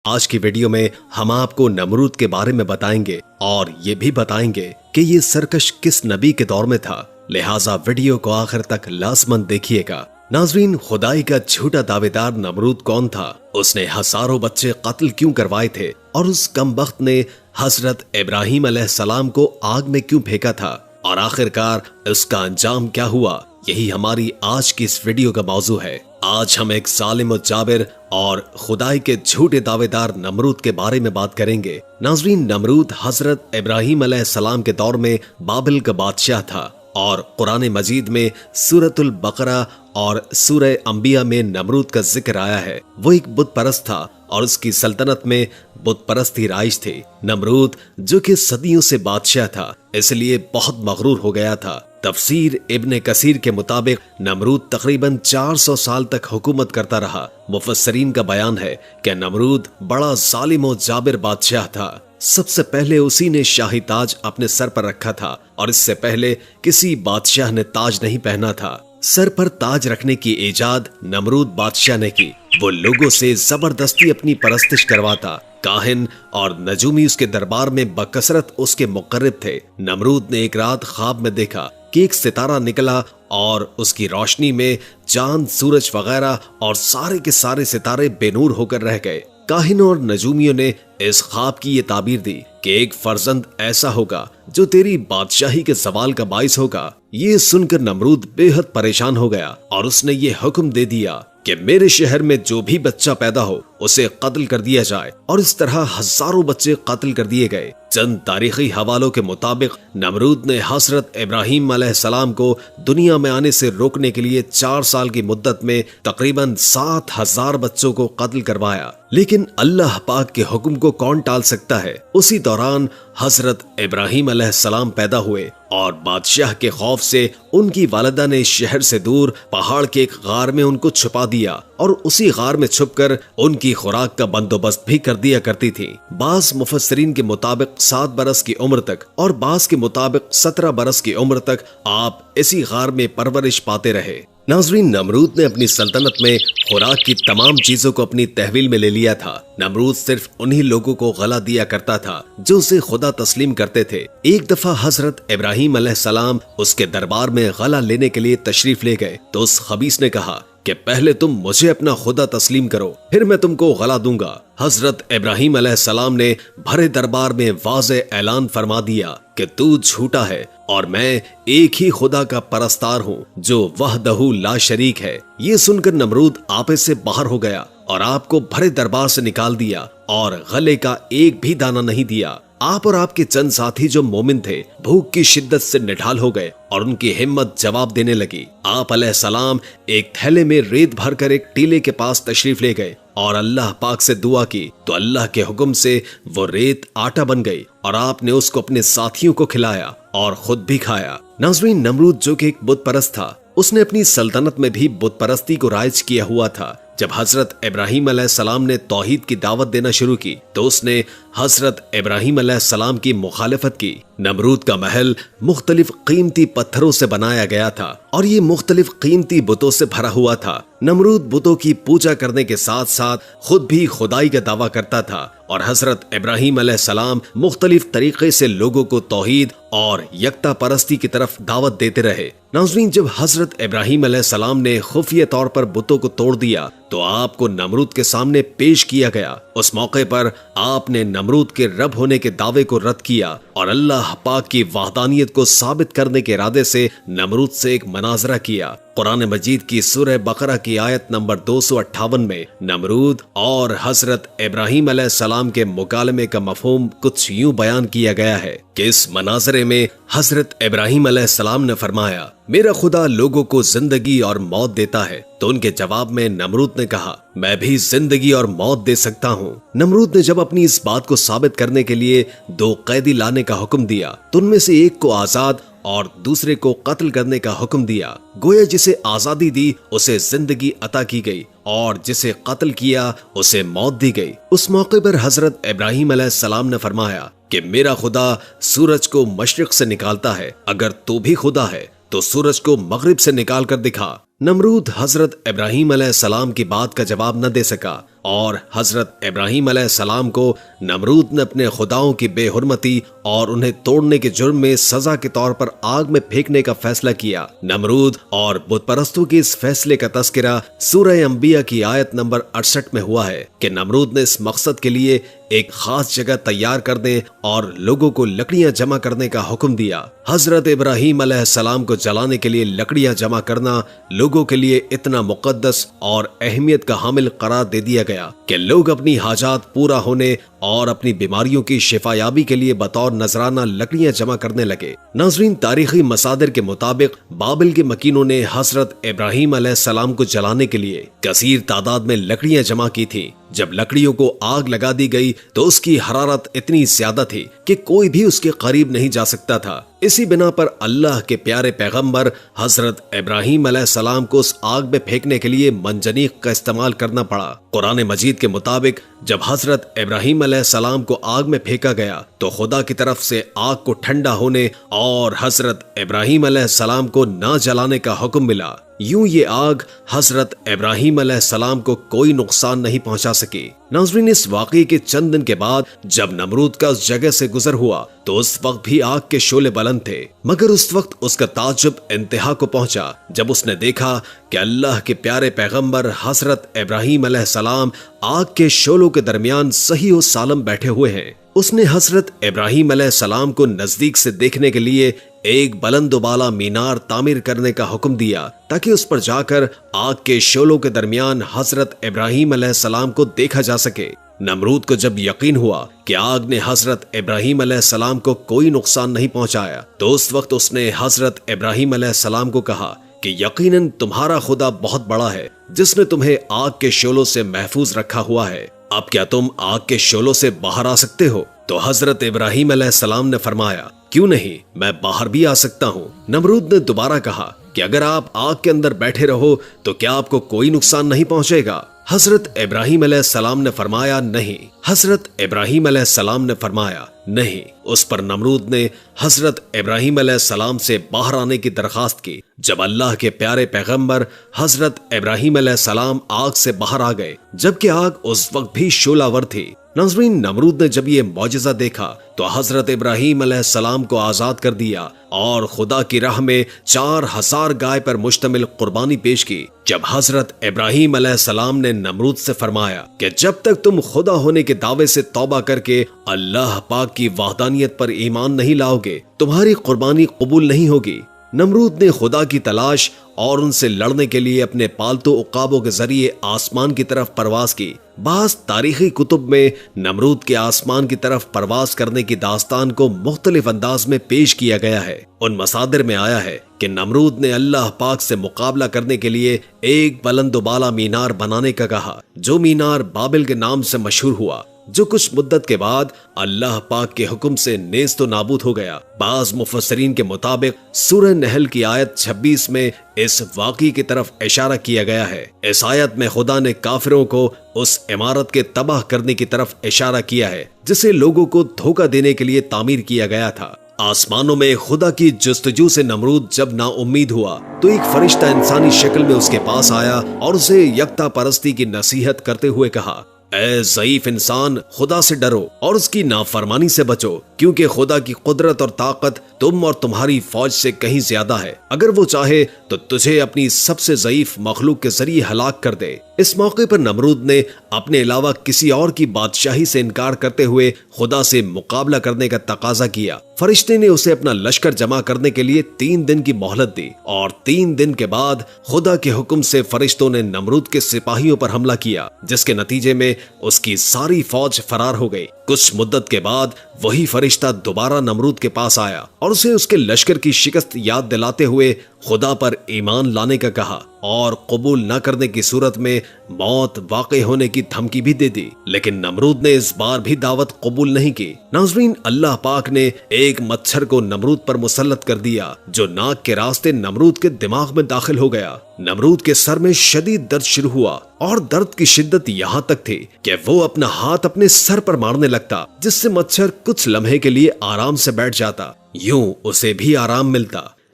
آج کی ویڈیو میں ہم آپ کو نمرود کے بارے میں بتائیں گے اور یہ بھی بتائیں گے کہ یہ سرکش کس نبی کے دور میں تھا، لہٰذا ویڈیو کو آخر تک لازماً دیکھیے گا۔ ناظرین، خدائی کا جھوٹا دعوے دار نمرود کون تھا؟ اس نے ہزاروں بچے قتل کیوں کروائے تھے اور اس کمبخت نے حضرت ابراہیم علیہ السلام کو آگ میں کیوں پھینکا تھا، اور آخرکار اس کا انجام کیا ہوا؟ یہی ہماری آج کی اس ویڈیو کا موضوع ہے۔ آج ہم ایک ظالم و جابر اور خدائی کے جھوٹے دعوے دار نمرود کے بارے میں بات کریں گے۔ ناظرین، نمرود حضرت ابراہیم علیہ السلام کے دور میں بابل کا بادشاہ تھا، اور قرآن مجید میں سورۃ البقرہ اور سورہ انبیاء میں نمرود کا ذکر آیا ہے۔ وہ ایک بت پرست تھا اور اس کی سلطنت میں بت پرستی رائج تھی۔ نمرود جو کہ صدیوں سے بادشاہ تھا، اس لیے بہت مغرور ہو گیا تھا۔ تفسیر ابن کثیر کے مطابق نمرود تقریباً 400 سال تک حکومت کرتا رہا۔ مفسرین کا بیان ہے کہ نمرود بڑا ظالم و جابر بادشاہ تھا۔ سب سے پہلے اسی نے شاہی تاج اپنے سر پر رکھا تھا، اور اس سے پہلے کسی بادشاہ نے تاج نہیں پہنا تھا۔ سر پر تاج رکھنے کی ایجاد نمرود بادشاہ نے کی۔ وہ لوگوں سے زبردستی اپنی پرستش کرواتا۔ کاہن اور نجومی اس کے دربار میں بکثرت اس کے مقرب تھے۔ نمرود نے ایک رات خواب میں دیکھا کہ ایک ستارہ نکلا اور اس کی روشنی میں چاند، سورج وغیرہ اور سارے کے سارے ستارے بے نور ہو کر رہ گئے۔ کاہنوں اور نجومیوں نے اس خواب کی یہ تعبیر دی کہ ایک فرزند ایسا ہوگا جو تیری بادشاہی کے زوال کا باعث ہوگا۔ یہ سن کر نمرود بے حد پریشان ہو گیا اور اس نے یہ حکم دے دیا کہ میرے شہر میں جو بھی بچہ پیدا ہو اسے قتل کر دیا جائے، اور اس طرح ہزاروں بچے قتل کر دیے گئے۔ چند تاریخی حوالوں کے مطابق نمرود نے حضرت ابراہیم علیہ السلام کو دنیا میں آنے سے روکنے کے لیے 4 سال کی مدت میں تقریباً 7000 بچوں کو قتل کروایا، لیکن اللہ پاک کے حکم کو کون ٹال سکتا ہے؟ اسی دوران حضرت ابراہیم علیہ السلام پیدا ہوئے، اور بادشاہ کے خوف سے ان کی والدہ نے شہر سے دور پہاڑ کے ایک غار میں ان کو چھپا دیا، اور اسی غار میں چھپ کر ان کی خوراک کا بندوبست بھی کر دیا کرتی تھی۔ بعض مفسرین کے مطابق 7 برس کی عمر تک اور بعض کے مطابق 17 برس کی عمر تک آپ اسی غار میں پرورش پاتے رہے۔ ناظرین، نمرود نے اپنی سلطنت میں خوراک کی تمام چیزوں کو اپنی تحویل میں لے لیا تھا۔ نمرود صرف انہی لوگوں کو غلہ دیا کرتا تھا جو اسے خدا تسلیم کرتے تھے۔ ایک دفعہ حضرت ابراہیم علیہ السلام اس کے دربار میں غلہ لینے کے لیے تشریف لے گئے تو اس خبیث نے کہا کہ پہلے تم مجھے اپنا خدا تسلیم کرو، پھر میں تم کو غلہ دوں گا۔ حضرت ابراہیم علیہ السلام نے بھرے دربار میں واضح اعلان فرما دیا کہ تو جھوٹا ہے اور میں ایک ہی خدا کا پرستار ہوں جو وحدہ لا شریک ہے۔ یہ سن کر نمرود آپے سے باہر ہو گیا اور آپ کو بھرے دربار سے نکال دیا اور غلے کا ایک بھی دانہ نہیں دیا۔ آپ اور آپ کے چند ساتھی جو مومن تھے بھوک کی شدت سے نڈھال ہو گئے اور ان کی ہمت جواب دینے لگی۔ آپ علیہ السلام ایک تھیلے میں ریت بھر کر ایک ٹیلے کے پاس تشریف لے گئے اور اللہ پاک سے دعا کی تو اللہ کے حکم سے وہ ریت آٹا بن گئی، اور آپ نے اس کو اپنے ساتھیوں کو کھلایا اور خود بھی کھایا۔ ناظرین، نمرود جو کہ ایک بت پرست تھا، اس نے اپنی سلطنت میں بھی بت پرستی کو رائج کیا ہوا تھا۔ جب حضرت ابراہیم علیہ السلام نے توحید کی دعوت دینا شروع کی تو اس نے حضرت ابراہیم علیہ السلام کی مخالفت کی۔ نمرود کا محل مختلف قیمتی پتھروں سے بنایا گیا تھا اور یہ مختلف قیمتی بتوں سے بھرا ہوا تھا۔ نمرود بتوں کی پوجا کرنے کے ساتھ ساتھ خود بھی خدائی کا دعویٰ کرتا تھا، اور حضرت ابراہیم علیہ السلام مختلف طریقے سے لوگوں کو توحید اور یکتا پرستی کی طرف دعوت دیتے رہے۔ ناظرین، جب حضرت ابراہیم علیہ السلام نے خفیہ طور پر بتوں کو توڑ دیا تو آپ کو نمرود کے سامنے پیش کیا گیا۔ اس موقع پر آپ نے نمرود کے رب ہونے کے دعوے کو رد کیا اور اللہ پاک کی وحدانیت کو ثابت کرنے کے ارادے سے نمرود سے ایک مناظرہ کیا۔ قرآن مجید کی سورہ بقرہ کی آیت نمبر 258 میں نمرود اور حضرت ابراہیم علیہ السلام کے مکالمے کا مفہوم کچھ یوں بیان کیا گیا ہے کہ اس مناظرے میں حضرت ابراہیم علیہ السلام نے فرمایا، میرا خدا لوگوں کو زندگی اور موت دیتا ہے، تو ان کے جواب میں نمرود نے کہا، میں بھی زندگی اور موت دے سکتا ہوں۔ نمرود نے جب اپنی اس بات کو ثابت کرنے کے لیے 2 قیدی لانے کا حکم دیا تو ان میں سے ایک کو آزاد اور دوسرے کو قتل کرنے کا حکم دیا۔ گویا جسے آزادی دی اسے زندگی عطا کی گئی اور جسے قتل کیا اسے موت دی گئی۔ اس موقع پر حضرت ابراہیم علیہ السلام نے فرمایا کہ میرا خدا سورج کو مشرق سے نکالتا ہے، اگر تو بھی خدا ہے تو سورج کو مغرب سے نکال کر دکھا۔ نمرود حضرت ابراہیم علیہ السلام کی بات کا جواب نہ دے سکا اور حضرت ابراہیم علیہ السلام کو نمرود نے اپنے خداؤں کی بے حرمتی اور انہیں توڑنے کے جرم میں سزا کے طور پر آگ میں پھینکنے کا فیصلہ کیا۔ نمرود اور بت پرستوں کے اس فیصلے کا تذکرہ سورہ انبیاء کی آیت نمبر 68 میں ہوا ہے کہ نمرود نے اس مقصد کے لیے ایک خاص جگہ تیار کر دیں اور لوگوں کو لکڑیاں جمع کرنے کا حکم دیا۔ حضرت ابراہیم علیہ السلام کو جلانے کے لیے لکڑیاں جمع کرنا لوگوں کے لیے اتنا مقدس اور اہمیت کا حامل قرار دے دیا گیا کہ لوگ اپنی حاجات پورا ہونے اور اپنی بیماریوں کی شفا یابی کے لیے بطور نذرانہ لکڑیاں جمع کرنے لگے۔ ناظرین، تاریخی مصادر کے مطابق بابل کے مکینوں نے حضرت ابراہیم علیہ السلام کو جلانے کے لیے کثیر تعداد میں لکڑیاں جمع کی تھیں۔ جب لکڑیوں کو آگ لگا دی گئی تو اس کی حرارت اتنی زیادہ تھی کہ کوئی بھی اس کے قریب نہیں جا سکتا تھا۔ اسی بنا پر اللہ کے پیارے پیغمبر حضرت ابراہیم علیہ السلام کو اس آگ میں پھینکنے کے لیے منجنیق کا استعمال کرنا پڑا۔ قرآن مجید کے مطابق جب حضرت ابراہیم علیہ السلام کو آگ میں پھینکا گیا تو خدا کی طرف سے آگ کو ٹھنڈا ہونے اور حضرت ابراہیم علیہ السلام کو نہ جلانے کا حکم ملا۔ یوں یہ آگ حضرت ابراہیم علیہ السلام کو کوئی نقصان نہیں پہنچا سکی۔ ناظرین، اس واقعے کے چند دن کے بعد جب نمرود کا اس جگہ سے گزر ہوا تو اس وقت بھی آگ کے شعلے بلند تھے، مگر اس وقت اس کا تعجب انتہا کو پہنچا جب اس نے دیکھا کہ اللہ کے پیارے پیغمبر حضرت ابراہیم علیہ السلام آگ کے شعلوں کے درمیان صحیح و سالم بیٹھے ہوئے ہیں۔ اس نے حضرت ابراہیم علیہ السلام کو نزدیک سے دیکھنے کے لیے ایک بلند و بالا مینار تعمیر کرنے کا حکم دیا تاکہ اس پر جا کر آگ کے شعلوں کے درمیان حضرت ابراہیم علیہ السلام کو دیکھا جا سکے۔ نمرود کو جب یقین ہوا کہ آگ نے حضرت ابراہیم علیہ السلام کو کوئی نقصان نہیں پہنچایا تو اس وقت اس نے حضرت ابراہیم علیہ السلام کو کہا کہ یقیناً تمہارا خدا بہت بڑا ہے جس نے تمہیں آگ کے شعلوں سے محفوظ رکھا ہوا ہے۔ اب کیا تم آگ کے شعلوں سے باہر آ سکتے ہو؟ تو حضرت ابراہیم علیہ السلام نے فرمایا، کیوں نہیں، میں باہر بھی آ سکتا ہوں۔ نمرود نے دوبارہ کہا کہ اگر آپ آگ کے اندر بیٹھے رہو تو کیا آپ کو کوئی نقصان نہیں پہنچے گا؟ حضرت ابراہیم علیہ السلام نے فرمایا نہیں۔ حضرت ابراہیم علیہ السلام نے فرمایا نہیں۔ اس پر نمرود نے حضرت ابراہیم علیہ السلام سے باہر آنے کی درخواست کی۔ جب اللہ کے پیارے پیغمبر حضرت ابراہیم علیہ السلام آگ سے باہر آ گئے جبکہ آگ اس وقت بھی شعلہ ور تھی۔ ناظرین، نمرود نے جب یہ معجزہ دیکھا تو حضرت ابراہیم علیہ السلام کو آزاد کر دیا اور خدا کی راہ میں 4000 گائے پر مشتمل قربانی پیش کی۔ جب حضرت ابراہیم علیہ السلام نے نمرود سے فرمایا کہ جب تک تم خدا ہونے کے دعوے سے توبہ کر کے اللہ پاک کی وحدانیت پر ایمان نہیں لاؤ گے تمہاری قربانی قبول نہیں ہوگی۔ نمرود نے خدا کی تلاش اور ان سے لڑنے کے لیے اپنے پالتو عقابوں کے ذریعے آسمان کی طرف پرواز کی۔ بعض تاریخی کتب میں نمرود کے آسمان کی طرف پرواز کرنے کی داستان کو مختلف انداز میں پیش کیا گیا ہے۔ ان مصادر میں آیا ہے کہ نمرود نے اللہ پاک سے مقابلہ کرنے کے لیے ایک بلند و بالا مینار بنانے کا کہا، جو مینار بابل کے نام سے مشہور ہوا، جو کچھ مدت کے بعد اللہ پاک کے حکم سے نیست و نابود ہو گیا۔ بعض مفسرین کے مطابق سورہ نحل کی آیت 26 میں اس واقعے کی طرف اشارہ کیا گیا ہے۔ اس آیت میں خدا نے کافروں کو اس عمارت کے تباہ کرنے کی طرف اشارہ کیا ہے جسے لوگوں کو دھوکہ دینے کے لیے تعمیر کیا گیا تھا۔ آسمانوں میں خدا کی جستجو سے نمرود جب نا امید ہوا تو ایک فرشتہ انسانی شکل میں اس کے پاس آیا اور اسے یکتا پرستی کی نصیحت کرتے ہوئے کہا، اے ضعیف انسان، خدا سے ڈرو اور اس کی نافرمانی سے بچو، کیونکہ خدا کی قدرت اور طاقت تم اور تمہاری فوج سے کہیں زیادہ ہے۔ اگر وہ چاہے تو تجھے اپنی سب سے ضعیف مخلوق کے ذریعے ہلاک کر دے۔ اس موقع پر نمرود نے اپنے علاوہ کسی اور کی بادشاہی سے انکار کرتے ہوئے خدا سے مقابلہ کرنے کا تقاضا کیا۔ فرشتے نے اسے اپنا لشکر جمع کرنے کے لیے 3 دن کی مہلت دی اور 3 دن کے بعد خدا کے حکم سے فرشتوں نے نمرود کے سپاہیوں پر حملہ کیا، جس کے نتیجے میں اس کی ساری فوج فرار ہو گئی۔ کچھ مدت کے بعد وہی فرشتہ دوبارہ نمرود کے پاس آیا اور اسے اس کے لشکر کی شکست یاد دلاتے ہوئے خدا پر ایمان لانے کا کہا اور قبول نہ کرنے کی صورت میں موت واقع ہونے کی دھمکی بھی دے دی، لیکن نمرود نے اس بار بھی دعوت قبول نہیں کی۔ ناظرین، اللہ پاک نے ایک مچھر کو نمرود پر مسلط کر دیا جو ناک کے راستے نمرود کے دماغ میں داخل ہو گیا۔ نمرود کے سر میں شدید درد شروع ہوا اور درد کی شدت یہاں تک تھی کہ وہ اپنا ہاتھ اپنے سر پر مارنے لگتا، جس سے مچھر کچھ لمحے کے لیے آرام سے بیٹھ جاتا، یوں اسے بھی آرام ملتا۔